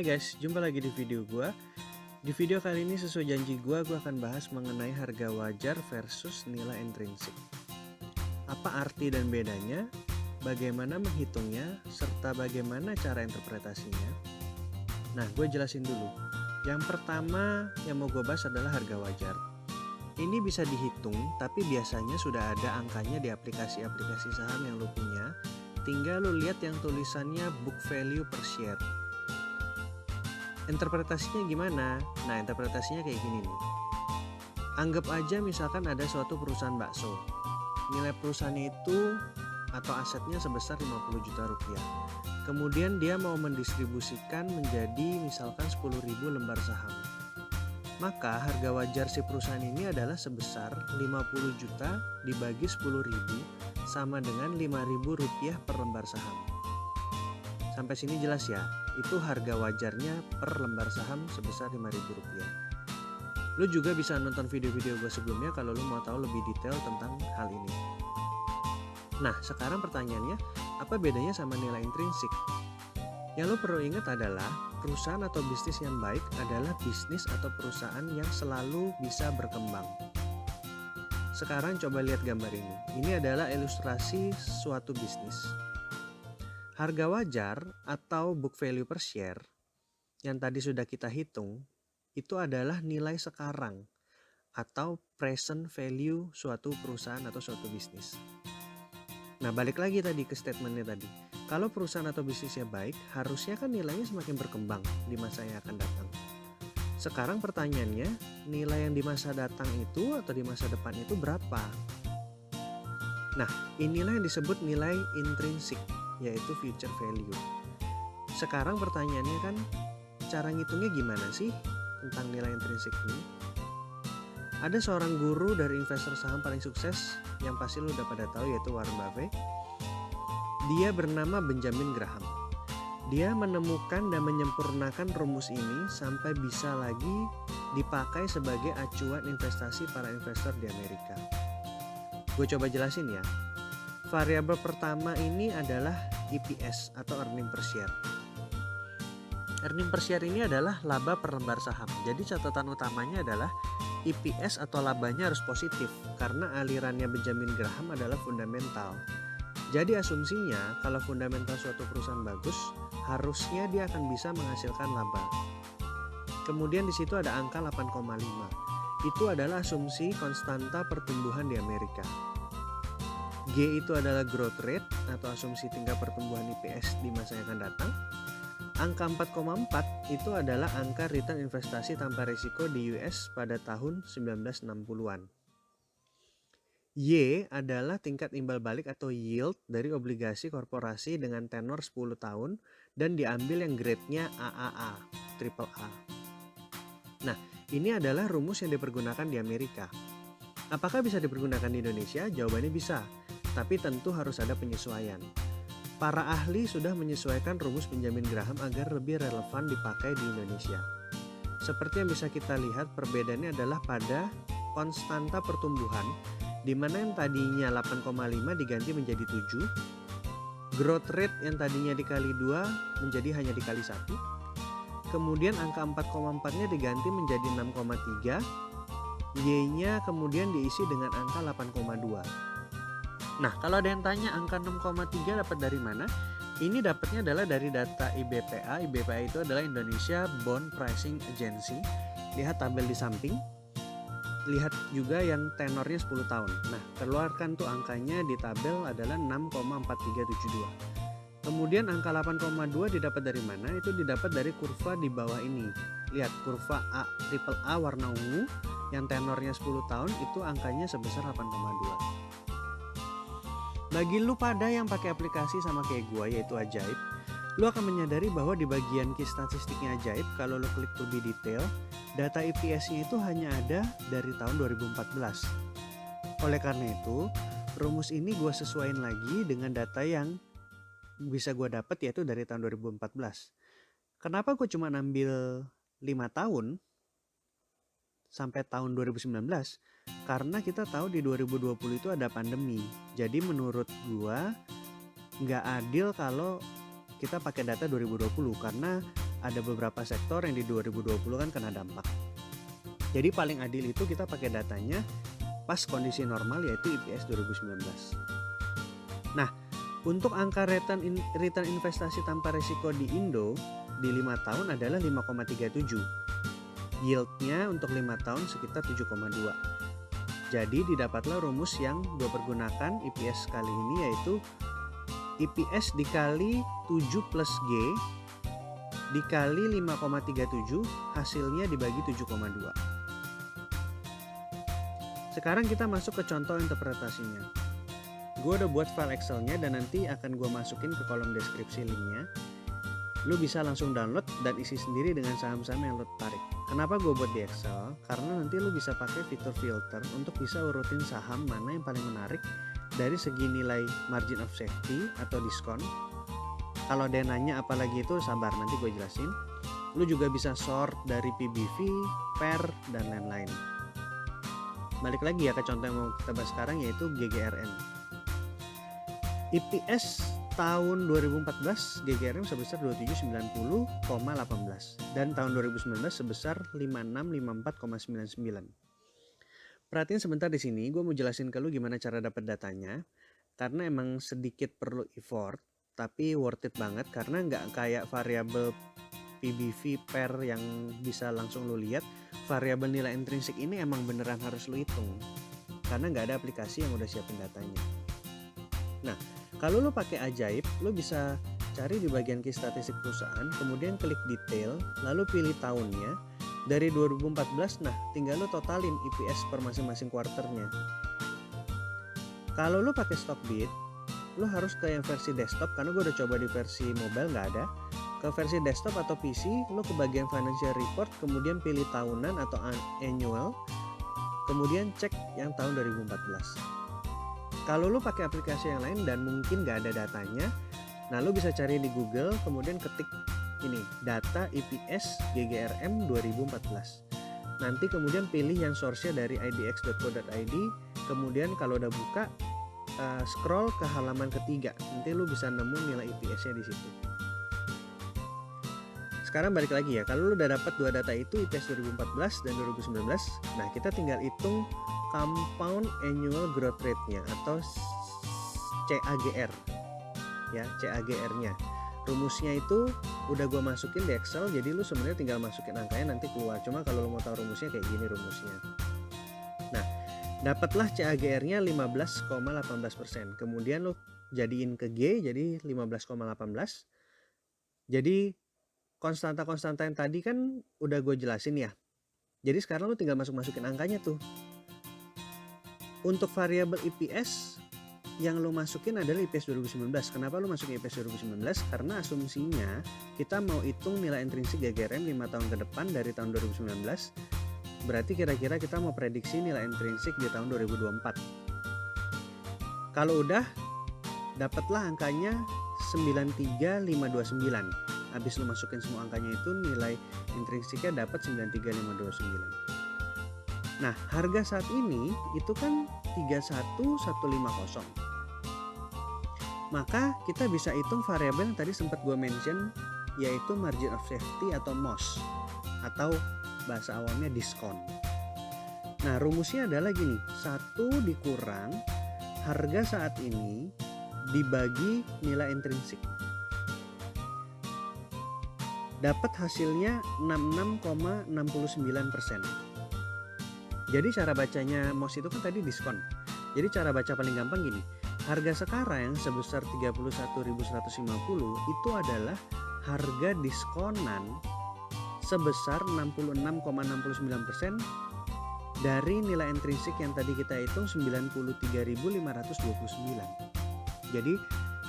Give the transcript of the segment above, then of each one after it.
Hai guys, jumpa lagi di video gua. Di video kali ini sesuai janji gua akan bahas mengenai harga wajar versus nilai intrinsik. Apa arti dan bedanya, bagaimana menghitungnya, serta bagaimana cara interpretasinya. Nah, gue jelasin dulu. Yang pertama yang mau gue bahas adalah harga wajar. Ini bisa dihitung, tapi biasanya sudah ada angkanya di aplikasi-aplikasi saham yang lo punya. Tinggal lo lihat yang tulisannya book value per share. Interpretasinya gimana? Nah, interpretasinya kayak gini nih. Anggap aja misalkan ada suatu perusahaan bakso. Nilai perusahaannya itu atau asetnya sebesar 50 juta rupiah. Kemudian dia mau mendistribusikan menjadi misalkan 10.000 lembar saham. Maka harga wajar si perusahaan ini adalah sebesar 50 juta dibagi 10.000 sama dengan 5.000 rupiah per lembar saham. Sampai sini jelas ya, itu harga wajarnya per lembar saham sebesar 5.000 rupiah. Lu juga bisa nonton video-video gue sebelumnya kalau lu mau tahu lebih detail tentang hal ini. Nah, sekarang pertanyaannya, apa bedanya sama nilai intrinsik? Yang lu perlu ingat adalah, perusahaan atau bisnis yang baik adalah bisnis atau perusahaan yang selalu bisa berkembang. Sekarang coba lihat gambar ini. Ini adalah ilustrasi suatu bisnis. Harga wajar atau book value per share yang tadi sudah kita hitung, itu adalah nilai sekarang atau present value suatu perusahaan atau suatu bisnis. Nah, balik lagi tadi ke statementnya tadi. Kalau perusahaan atau bisnisnya baik, harusnya kan nilainya semakin berkembang di masa yang akan datang. Sekarang pertanyaannya, nilai yang di masa datang itu atau di masa depan itu berapa? Nah, inilah yang disebut nilai intrinsik, yaitu future value. Sekarang pertanyaannya kan, cara ngitungnya gimana sih tentang nilai intrinsik ini? Ada seorang guru dari investor saham paling sukses yang pasti lu udah pada tahu, yaitu Warren Buffett. Dia bernama Benjamin Graham. Dia menemukan dan menyempurnakan rumus ini sampai bisa lagi dipakai sebagai acuan investasi para investor di Amerika. Gue coba jelasin ya. Variabel pertama ini adalah EPS atau earning per share. Earning per share ini adalah laba per lembar saham. Jadi catatan utamanya adalah EPS atau labanya harus positif karena alirannya Benjamin Graham adalah fundamental. Jadi asumsinya kalau fundamental suatu perusahaan bagus, harusnya dia akan bisa menghasilkan laba. Kemudian di situ ada angka 8,5. Itu adalah asumsi konstanta pertumbuhan di Amerika. G itu adalah growth rate atau asumsi tingkat pertumbuhan EPS di masa yang akan datang. Angka 4,4 itu adalah angka return investasi tanpa risiko di US pada tahun 1960-an. Y adalah tingkat imbal balik atau yield dari obligasi korporasi dengan tenor 10 tahun dan diambil yang grade-nya AAA, triple A. Nah, ini adalah rumus yang dipergunakan di Amerika. Apakah bisa dipergunakan di Indonesia? Jawabannya bisa, tapi tentu harus ada penyesuaian. Para ahli sudah menyesuaikan rumus Benjamin Graham agar lebih relevan dipakai di Indonesia. Seperti yang bisa kita lihat, perbedaannya adalah pada konstanta pertumbuhan, di mana yang tadinya 8,5 diganti menjadi 7, growth rate yang tadinya dikali 2 menjadi hanya dikali 1, kemudian angka 4,4-nya diganti menjadi 6,3, Y-nya kemudian diisi dengan angka 8,2. Nah, kalau ada yang tanya angka 6,3 dapat dari mana? Ini dapatnya adalah dari data IBPA. IBPA itu adalah Indonesia Bond Pricing Agency. Lihat tabel di samping. Lihat juga yang tenornya 10 tahun. Nah, keluarkan tuh angkanya di tabel adalah 6,4372. Kemudian angka 8,2 didapat dari mana? Itu didapat dari kurva di bawah ini. Lihat kurva A, triple A warna ungu yang tenornya 10 tahun itu angkanya sebesar 8,2. Bagi lu pada yang pakai aplikasi sama kayak gua yaitu Ajaib, lu akan menyadari bahwa di bagian key statistiknya Ajaib, kalau lu klik lebih detail, data EPS-nya itu hanya ada dari tahun 2014. Oleh karena itu, rumus ini gua sesuaiin lagi dengan data yang bisa gua dapat yaitu dari tahun 2014. Kenapa gua cuma ambil 5 tahun sampai tahun 2019? Karena kita tahu di 2020 itu ada pandemi. Jadi menurut gua nggak adil kalau kita pakai data 2020 karena ada beberapa sektor yang di 2020 kan kena dampak. Jadi paling adil itu kita pakai datanya pas kondisi normal, yaitu IPS 2019. Nah, untuk angka return investasi tanpa risiko di Indo di 5 tahun adalah 5,37. Yieldnya untuk 5 tahun sekitar 7,2. Jadi didapatlah rumus yang gue pergunakan IPS kali ini, yaitu IPS dikali 7 plus G dikali 5,37, hasilnya dibagi 7,2. Sekarang kita masuk ke contoh interpretasinya. Gue udah buat file Excel-nya dan nanti akan gue masukin ke kolom deskripsi linknya. Lu bisa langsung download dan isi sendiri dengan saham-saham yang lu tarik. Kenapa gue buat di Excel? Karena nanti lu bisa pakai fitur filter untuk bisa urutin saham mana yang paling menarik dari segi nilai margin of safety atau diskon. Kalau ada yang nanya apalagi itu, sabar, nanti gue jelasin. Lu juga bisa sort dari PBV, PER, dan lain-lain. Balik lagi ya ke contoh yang mau kita bahas sekarang, yaitu GGRM. IPS tahun 2014 GGRM sebesar 2790,18 dan tahun 2019 sebesar 5654,99. Perhatiin sebentar di sini, gue mau jelasin ke lu gimana cara dapat datanya, karena emang sedikit perlu effort, tapi worth it banget karena nggak kayak variabel PBV PER yang bisa langsung lu lihat. Variabel nilai intrinsik ini emang beneran harus lu hitung karena nggak ada aplikasi yang udah siapin datanya. Nah, kalau lo pakai Ajaib, lo bisa cari di bagian key statistik perusahaan, kemudian klik detail, lalu pilih tahunnya. Dari 2014, nah tinggal lo totalin IPS per masing-masing kuarternya. Kalau lo pakai Stockbit, lo harus ke yang versi desktop, karena gue udah coba di versi mobile nggak ada. Ke versi desktop atau PC, lo ke bagian financial report, kemudian pilih tahunan atau annual, kemudian cek yang tahun 2014. Kalau lo pakai aplikasi yang lain dan mungkin gak ada datanya, nah lo bisa cari di Google, kemudian ketik ini, data IPS GGRM 2014. Nanti kemudian pilih yang source-nya dari idx.co.id, kemudian kalau udah buka, scroll ke halaman ketiga, nanti lo bisa nemu nilai IPS-nya di situ. Sekarang balik lagi ya, kalau lo udah dapat dua data itu, IPS 2014 dan 2019, nah kita tinggal hitung compound annual growth rate-nya atau CAGR ya, CAGR-nya. Rumusnya itu udah gue masukin di Excel, jadi lu sebenarnya tinggal masukin angkanya nanti keluar. Cuma kalau lu mau tahu rumusnya kayak gini rumusnya. Nah, dapatlah CAGR-nya 15,18%. Kemudian lu jadiin ke G jadi 15,18. Jadi konstanta-konstanta yang tadi kan udah gue jelasin ya. Jadi sekarang lu tinggal masukin angkanya tuh. Untuk variabel IPS yang lo masukin adalah IPS 2019. Kenapa lo masukin IPS 2019? Karena asumsinya kita mau hitung nilai intrinsik GGRM 5 tahun ke depan dari tahun 2019. Berarti kira-kira kita mau prediksi nilai intrinsik di tahun 2024. Kalau udah, dapatlah angkanya 93529. Habis lo masukin semua angkanya itu, nilai intrinsiknya dapat 93529. Nah, harga saat ini itu kan 31150. Maka kita bisa hitung variabel yang tadi sempat gue mention, yaitu margin of safety atau MOS, atau bahasa awamnya diskon. Nah, rumusnya adalah gini, 1 dikurang harga saat ini dibagi nilai intrinsik. Dapat hasilnya 66,69%. Jadi cara bacanya MOS itu kan tadi diskon. Jadi cara baca paling gampang gini. Harga sekarang sebesar 31.150 itu adalah harga diskonan sebesar 66,69% dari nilai intrinsik yang tadi kita hitung 93.529. Jadi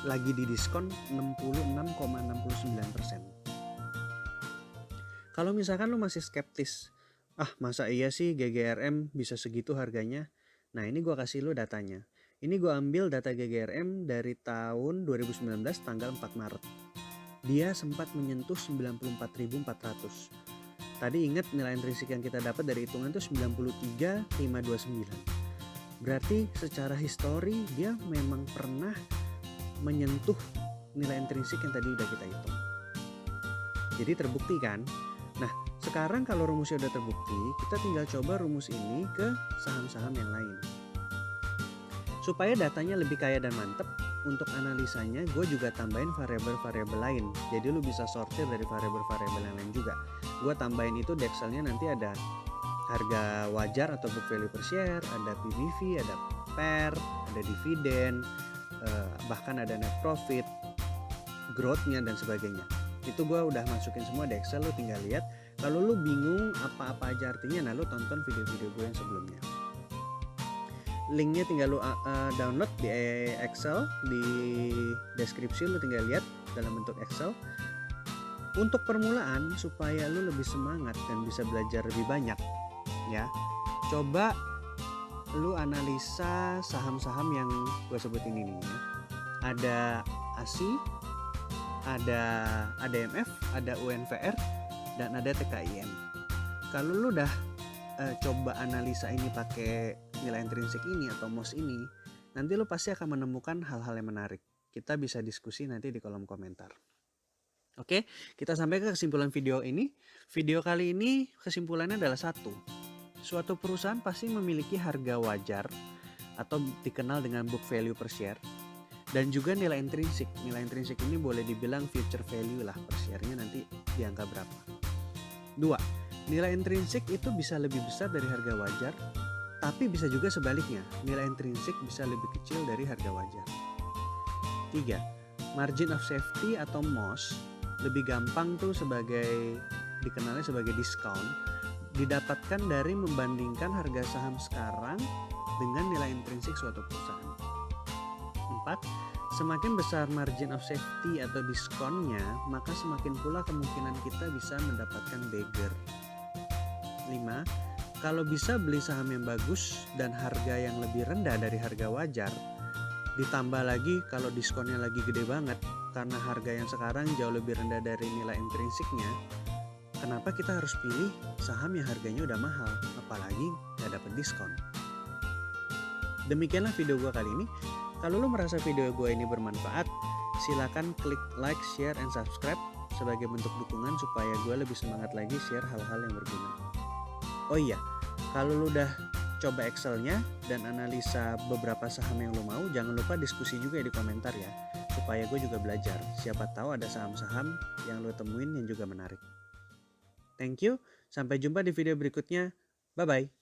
lagi di diskon 66,69%. Kalau misalkan lo masih skeptis, masa iya sih GGRM bisa segitu harganya? Nah, ini gue kasih lo datanya. Ini gue ambil data GGRM dari tahun 2019 tanggal 4 Maret. Dia sempat menyentuh 94.400. Tadi ingat nilai intrinsik yang kita dapat dari hitungan itu 93.529. Berarti secara histori dia memang pernah menyentuh nilai intrinsik yang tadi udah kita hitung. Jadi terbukti kan? Nah, sekarang kalau rumusnya udah terbukti, kita tinggal coba rumus ini ke saham-saham yang lain. Supaya datanya lebih kaya dan mantep, untuk analisanya gue juga tambahin variabel-variabel lain. Jadi lu bisa sortir dari variabel-variabel yang lain juga. Gue tambahin itu di Excelnya nanti ada harga wajar atau book value per share, ada PBV, ada PER, ada dividen, bahkan ada net profit, growth-nya dan sebagainya. Itu gue udah masukin semua di Excel, lu tinggal lihat. Kalau lu bingung apa-apa aja artinya, nah lu tonton video-video gue yang sebelumnya. Linknya tinggal lu download di Excel, di deskripsi lu tinggal lihat dalam bentuk Excel. Untuk permulaan supaya lu lebih semangat dan bisa belajar lebih banyak, ya, coba lu analisa saham-saham yang gue sebutin ini ya. Ada ASI, ada ADMF, ada UNVR, dan ada TKIM. Kalau lu udah coba analisa ini pakai nilai intrinsik ini atau MOS ini, nanti lu pasti akan menemukan hal-hal yang menarik. Kita bisa diskusi nanti di kolom komentar. Oke, kita sampai ke kesimpulan video ini. Video kali ini kesimpulannya adalah suatu perusahaan pasti memiliki harga wajar atau dikenal dengan book value per share dan juga nilai intrinsik. Nilai intrinsik ini boleh dibilang future value lah per share-nya nanti di angka berapa. 2. Nilai intrinsik itu bisa lebih besar dari harga wajar, tapi bisa juga sebaliknya. Nilai intrinsik bisa lebih kecil dari harga wajar. 3. Margin of safety atau MOS lebih gampang tuh dikenalnya sebagai diskon, didapatkan dari membandingkan harga saham sekarang dengan nilai intrinsik suatu perusahaan. 4. Semakin besar margin of safety atau diskonnya, maka semakin pula kemungkinan kita bisa mendapatkan beggar. 5. Kalau bisa beli saham yang bagus dan harga yang lebih rendah dari harga wajar, ditambah lagi kalau diskonnya lagi gede banget karena harga yang sekarang jauh lebih rendah dari nilai intrinsiknya, kenapa kita harus pilih saham yang harganya udah mahal, apalagi gak dapet diskon. Demikianlah video gue kali ini. Kalau lo merasa video gue ini bermanfaat, silakan klik like, share, and subscribe sebagai bentuk dukungan supaya gue lebih semangat lagi share hal-hal yang berguna. Oh iya, kalau lo udah coba Excelnya dan analisa beberapa saham yang lo mau, jangan lupa diskusi juga di komentar ya, supaya gue juga belajar. Siapa tahu ada saham-saham yang lo temuin yang juga menarik. Thank you, sampai jumpa di video berikutnya. Bye-bye.